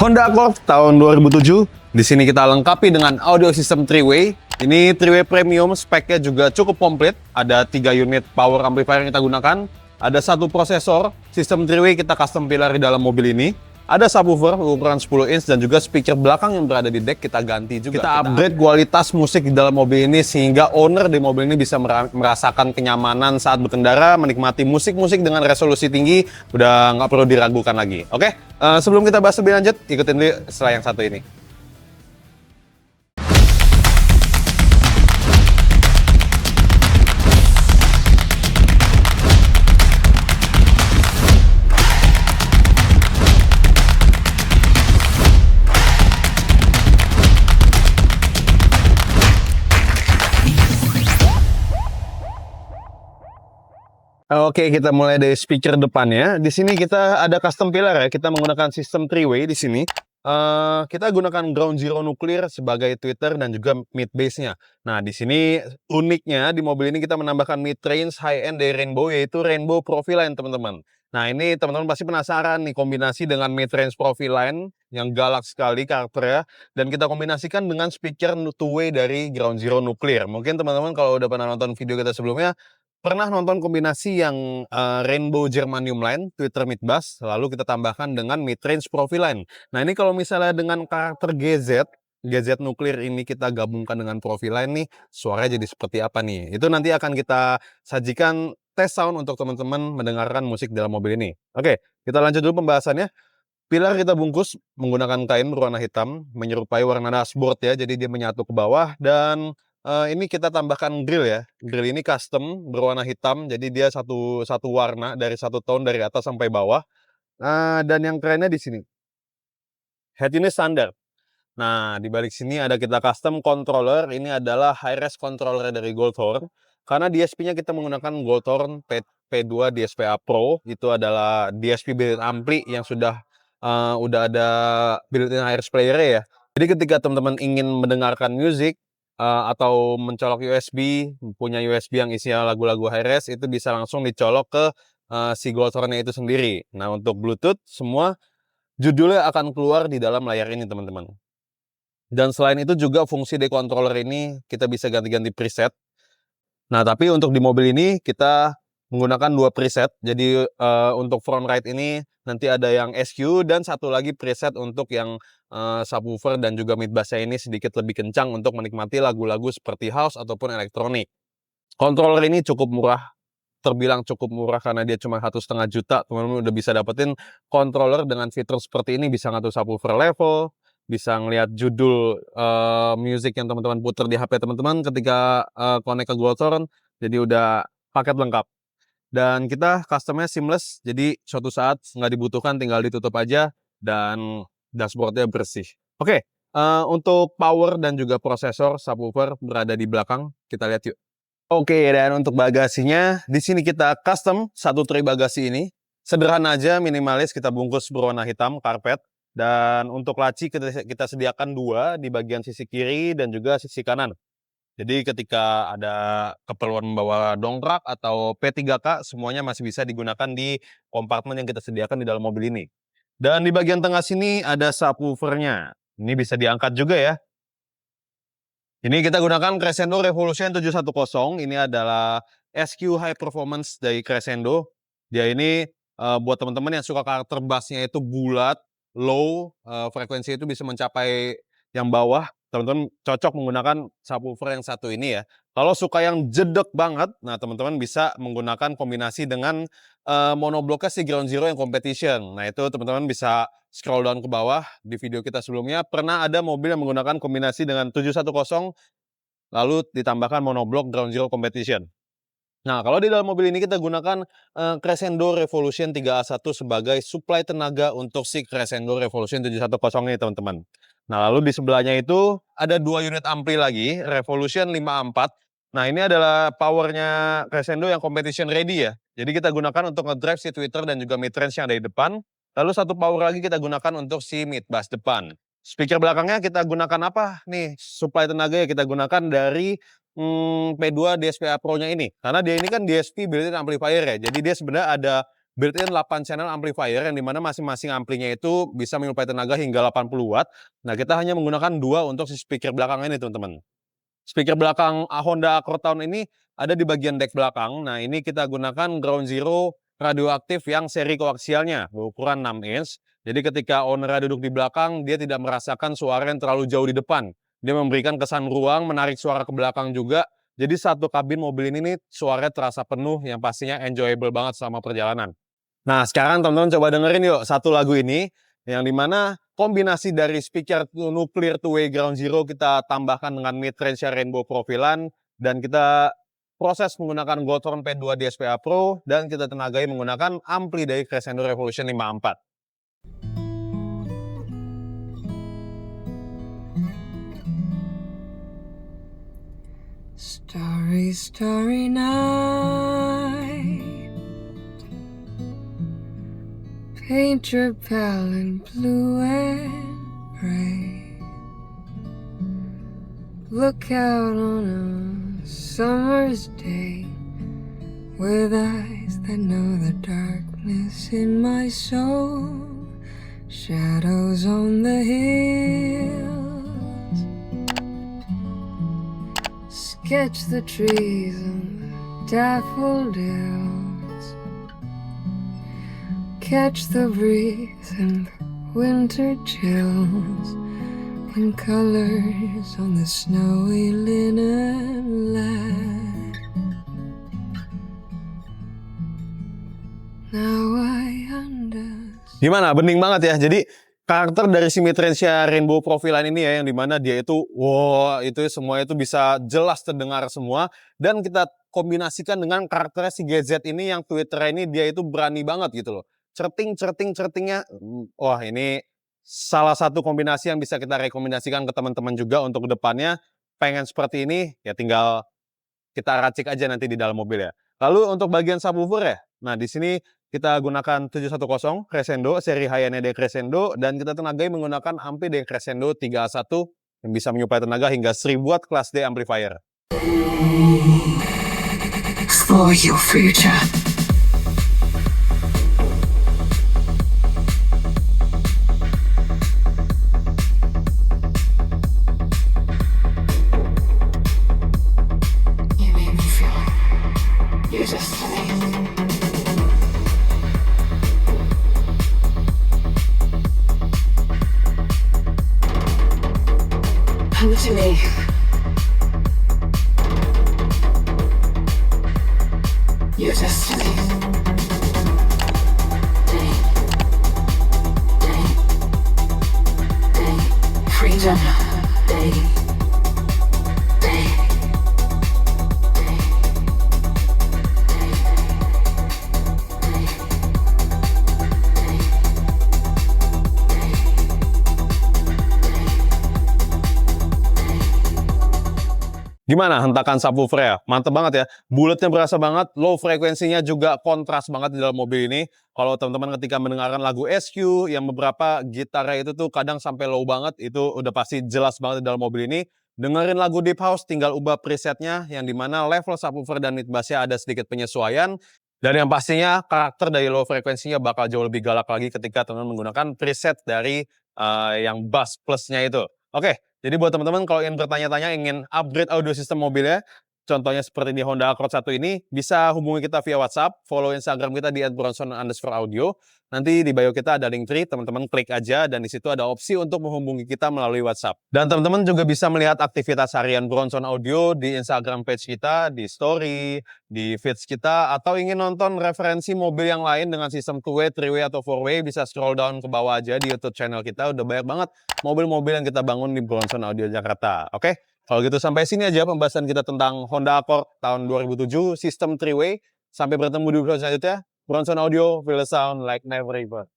Honda Accord tahun 2007. Di sini kita lengkapi dengan audio system 3-way. Ini 3-way premium, speknya juga cukup komplit. Ada 3 unit power amplifier yang kita gunakan. Ada 1 prosesor, sistem 3-way kita custom pillar di dalam mobil ini. Ada subwoofer ukuran 10 inch dan juga speaker belakang yang berada di deck kita ganti juga. Kita upgrade kualitas musik di dalam mobil ini sehingga owner di mobil ini bisa merasakan kenyamanan saat berkendara, menikmati musik-musik dengan resolusi tinggi, udah nggak perlu diragukan lagi. Oke, sebelum kita bahas lebih lanjut, ikutin dulu setelah yang satu ini. Oke, kita mulai dari speaker depannya. Di sini kita ada custom pillar ya. Kita menggunakan sistem 3-way di sini. Kita gunakan ground zero nuklir sebagai tweeter dan juga mid bass-nya. Nah, di sini uniknya di mobil ini kita menambahkan mid range high end dari Rainbow, yaitu Rainbow Profiline, teman-teman. Nah, ini teman-teman pasti penasaran nih kombinasi dengan mid range Profiline yang galak sekali karakternya, dan kita kombinasikan dengan speaker two-way dari ground zero nuklir. Mungkin teman-teman kalau udah pernah nonton video kita sebelumnya pernah nonton kombinasi yang Rainbow Germanium Line, tweeter mid bass, lalu kita tambahkan dengan mid range Profiline. Nah, ini kalau misalnya dengan karakter GZ nuklir ini kita gabungkan dengan Profiline nih, suaranya jadi seperti apa nih? Itu nanti akan kita sajikan tes sound untuk teman-teman mendengarkan musik dalam mobil ini. Oke, kita lanjut dulu pembahasannya. Pilar kita bungkus menggunakan kain berwarna hitam, menyerupai warna dashboard ya, jadi dia menyatu ke bawah. Dan ini kita tambahkan grill ya. Grill ini custom berwarna hitam, jadi dia satu warna dari satu tone dari atas sampai bawah. Dan yang kerennya di sini, head unit standar. Nah, di balik sini ada kita custom controller. Ini adalah high res controller dari Goldhorn. Karena DSP-nya kita menggunakan Goldhorn P2 DSP-A Pro. Itu adalah DSP built-in ampli yang udah ada built-in high res player ya. Jadi ketika teman-teman ingin mendengarkan musik atau mencolok USB, punya USB yang isinya lagu-lagu high res, itu bisa langsung dicolok ke si Goldhorn-nya itu sendiri. Nah, untuk Bluetooth semua judulnya akan keluar di dalam layar ini, teman-teman. Dan selain itu juga fungsi di controller ini kita bisa ganti-ganti preset. Nah, tapi untuk di mobil ini kita menggunakan 2 preset. Jadi untuk front right ini nanti ada yang EQ dan satu lagi preset untuk yang subwoofer dan juga mid bass-nya ini sedikit lebih kencang untuk menikmati lagu-lagu seperti house ataupun elektronik. Controller ini cukup murah, terbilang cukup murah karena dia cuma 1,5 juta. Teman-teman udah bisa dapetin controller dengan fitur seperti ini, bisa ngatur subwoofer level, bisa ngelihat judul music yang teman-teman putar di HP teman-teman ketika connect ke Goldhorn. Jadi udah paket lengkap. Dan kita customnya seamless, jadi suatu saat nggak dibutuhkan tinggal ditutup aja dan dashboardnya bersih. Oke, untuk power dan juga prosesor subwoofer berada di belakang. Kita lihat yuk. Oke, dan untuk bagasinya, di sini kita custom satu tray bagasi ini. Sederhana aja, minimalis, kita bungkus berwarna hitam, karpet. Dan untuk laci kita sediakan 2 di bagian sisi kiri dan juga sisi kanan. Jadi ketika ada keperluan membawa dongkrak atau P3K, semuanya masih bisa digunakan di kompartemen yang kita sediakan di dalam mobil ini. Dan di bagian tengah sini ada subwoofernya. Ini bisa diangkat juga ya. Ini kita gunakan Crescendo Revolution 710. Ini adalah SQ High Performance dari Crescendo. Dia ini buat teman-teman yang suka karakter bassnya itu bulat, low, frekuensi itu bisa mencapai yang bawah. Teman-teman cocok menggunakan subwoofer yang satu ini ya. Kalau suka yang jedek banget, nah teman-teman bisa menggunakan kombinasi dengan monobloknya si Ground Zero yang competition. Nah, itu teman-teman bisa scroll down ke bawah. Di video kita sebelumnya pernah ada mobil yang menggunakan kombinasi dengan 710 lalu ditambahkan monoblok Ground Zero competition. Nah, kalau di dalam mobil ini kita gunakan Crescendo Revolution 3A1 sebagai suplai tenaga untuk si Crescendo Revolution 710 ini, teman-teman. Nah, lalu di sebelahnya itu ada 2 unit ampli lagi, Revolution 5A4. Nah, ini adalah powernya Crescendo yang competition ready ya. Jadi kita gunakan untuk ngedrive si tweeter dan juga mid range yang ada di depan. Lalu satu power lagi kita gunakan untuk si mid bass depan. Speaker belakangnya kita gunakan apa nih? Suplai tenaga ya kita gunakan dari P2 DSP-A Pro-nya ini. Karena dia ini kan DSP built-in amplifier ya. Jadi dia sebenarnya ada built-in 8 channel amplifier yang dimana masing-masing amplinya itu bisa menyuplai tenaga hingga 80 watt. Nah, kita hanya menggunakan 2 untuk si speaker belakang ini, teman-teman. Speaker belakang Honda Accord tahun ini ada di bagian deck belakang. Nah, ini kita gunakan Ground Zero radioaktif yang seri koaksialnya berukuran 6 inch. Jadi ketika owner duduk di belakang, dia tidak merasakan suara yang terlalu jauh di depan. Dia memberikan kesan ruang, menarik suara ke belakang juga. Jadi satu kabin mobil ini nih suaranya terasa penuh yang pastinya enjoyable banget selama perjalanan. Nah, sekarang teman-teman coba dengerin yuk satu lagu ini yang dimana kombinasi dari speaker nuklir two-way Ground Zero kita tambahkan dengan mid-range rainbow profilan dan kita proses menggunakan Goldhorn P2 DSPA Pro dan kita tenagai menggunakan ampli dari Crescendo Revolution 54. Starry, starry night. Paint your palette blue and gray. Look out on a summer's day with eyes that know the darkness in my soul. Shadows on the hills. Sketch the trees and daffodils. Catch the breeze and winter chills and colors on the snowy linen land. Now I understand. Gimana? Bening banget ya. Jadi karakter dari si mid-range rainbow profilan ini ya, yang dimana dia itu, wow, itu semua itu bisa jelas terdengar semua. Dan kita kombinasikan dengan karakternya si GZ ini yang Twitter ini dia itu berani banget gitu loh. Certingnya, wah ini salah satu kombinasi yang bisa kita rekomendasikan ke teman-teman juga untuk kedepannya. Pengen seperti ini, ya tinggal kita racik aja nanti di dalam mobil ya. Lalu untuk bagian subwoofer ya, nah di sini kita gunakan 710 Crescendo, seri high-end dari Crescendo, dan kita tenagai menggunakan ampli dari Crescendo 3A1 yang bisa menyuplai tenaga hingga 1000 watt Class D amplifier. Explore your future. You made me feel your destiny. Come to me. Your destiny. Day. Freedom. Day. Gimana hentakan subwoofer ya? Mantep banget ya. Bulatnya berasa banget, low frekuensinya juga kontras banget di dalam mobil ini. Kalau teman-teman ketika mendengarkan lagu SQ yang beberapa gitarnya itu tuh kadang sampai low banget, itu udah pasti jelas banget di dalam mobil ini. Dengerin lagu Deep House, tinggal ubah presetnya yang dimana level subwoofer dan mid bassnya ada sedikit penyesuaian. Dan yang pastinya karakter dari low frekuensinya bakal jauh lebih galak lagi ketika teman-teman menggunakan preset dari yang bass plusnya itu. Oke. Jadi buat teman-teman kalau ingin bertanya-tanya, ingin upgrade audio sistem mobilnya, contohnya seperti di Honda Accord 1 ini, bisa hubungi kita via WhatsApp, follow Instagram kita di @bronson_audio. Nanti di bio kita ada link tree, teman-teman klik aja dan di situ ada opsi untuk menghubungi kita melalui WhatsApp. Dan teman-teman juga bisa melihat aktivitas harian Bronson Audio di Instagram page kita, di story, di feeds kita, atau ingin nonton referensi mobil yang lain dengan sistem 2-way, 3-way, atau 4-way, bisa scroll down ke bawah aja di YouTube channel kita. Udah banyak banget mobil-mobil yang kita bangun di Bronson Audio Jakarta. Oke? Kalau gitu sampai sini aja pembahasan kita tentang Honda Accord tahun 2007, sistem 3-way. Sampai bertemu di video selanjutnya. Bronson Audio, feel the sound like never before.